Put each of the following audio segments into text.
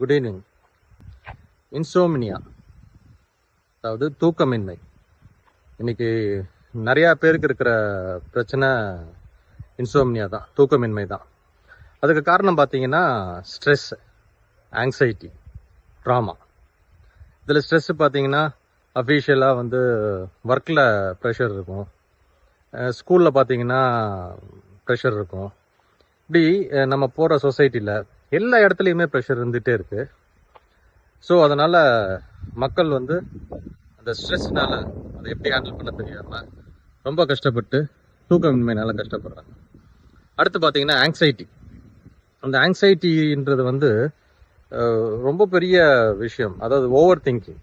Good evening. Insomnia, அதாவது தூக்கமின்மை. இன்னைக்கு நிறையா பேருக்கு இருக்கிற பிரச்சனை இன்சோம்னியா தான், தூக்கமின்மை தான். அதுக்கு காரணம் பார்த்தீங்கன்னா ஸ்ட்ரெஸ், ஆங்ஸைட்டி, ட்ராமா. இதில் ஸ்ட்ரெஸ் பார்த்தீங்கன்னா அஃபீஷியலாக ஒர்க்கில் ப்ரெஷர் இருக்கும், ஸ்கூலில் பார்த்தீங்கன்னா ப்ரெஷர் இருக்கும். இப்படி நம்ம போகிற சொசைட்டியில் எல்லா இடத்துலையுமே ப்ரெஷர் இருந்துகிட்டே இருக்குது. ஸோ அதனால் மக்கள் அந்த ஸ்ட்ரெஸ்னால அதை எப்படி ஹேண்டில் பண்ண தெரியாமல் ரொம்ப கஷ்டப்பட்டு தூக்கமின்மையினால கஷ்டப்படுறாங்க. அடுத்து பார்த்தீங்கன்னா ஆங்ஸைட்டி. அந்த ஆங்ஸைட்டின்றது ரொம்ப பெரிய விஷயம். அதாவது ஓவர் திங்கிங்,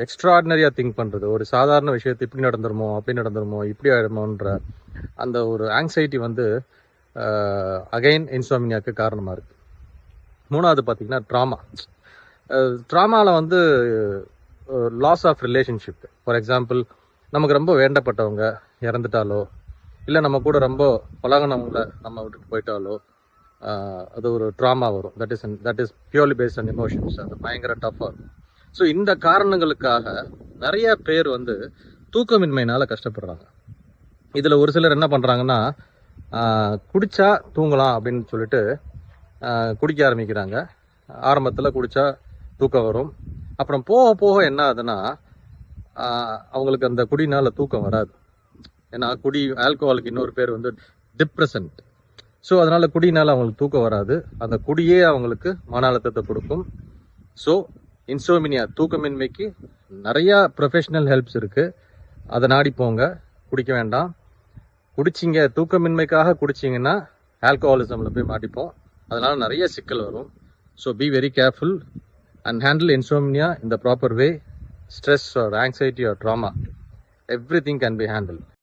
எக்ஸ்ட்ராடினரியாக திங்க் பண்ணுறது. ஒரு சாதாரண விஷயத்தை இப்படி நடந்துருமோ, அப்படி நடந்துருமோ, இப்படி ஆயிடுமோன்ற அந்த ஒரு ஆங்ஸைட்டி அகைன் இன்சோம்னியாவுக்கு காரணமாக இருக்குது. மூணாவது பார்த்தீங்கன்னா ட்ராமா. ட்ராமாவில் loss of relationship. For example, நமக்கு ரொம்ப வேண்டப்பட்டவங்க இறந்துட்டாலோ, இல்லை நம்ம கூட ரொம்ப பழகினவங்கள நம்ம விட்டுட்டு போயிட்டாலோ அது ஒரு ட்ராமா வரும். That is purely based on emotions. அது பயங்கர டஃப்பாக இருக்கும். ஸோ இந்த காரணங்களுக்காக நிறைய பேர் தூக்கமின்மையினால கஷ்டப்படுறாங்க. இதில் ஒரு சிலர் என்ன பண்ணுறாங்கன்னா, குடிச்சா தூங்கலாம் அப்படின்னு சொல்லிட்டு குடிக்க ஆரம்பிக்கிறாங்க. ஆரம்பத்தில் குடித்தா தூக்கம் வரும். அப்புறம் போக போக என்ன ஆகுதுன்னா, அவங்களுக்கு அந்த குடினால தூக்கம் வராது. ஏன்னா ஆல்கோஹாலுக்கு இன்னொரு பேர் டிப்ரெசன்ட். ஸோ அதனால குடினால அவங்களுக்கு தூக்கம் வராது. அந்த குடியே அவங்களுக்கு மன அழுத்தத்தை கொடுக்கும். ஸோ இன்சோமினியா, தூக்கமின்மைக்கு நிறையா ப்ரொஃபஷனல் ஹெல்ப்ஸ் இருக்குது. அதை நாடி போங்க, குடிக்க வேண்டாம். குடிச்சிங்க, தூக்கமின்மைக்காக குடிச்சிங்கன்னா ஆல்கோஹாலிசமில் போய் மாட்டிப்போம். அதனால நிறைய சிக்கல் வரும். So be very careful and handle insomnia in the proper way. Stress or anxiety or trauma, everything can be handled.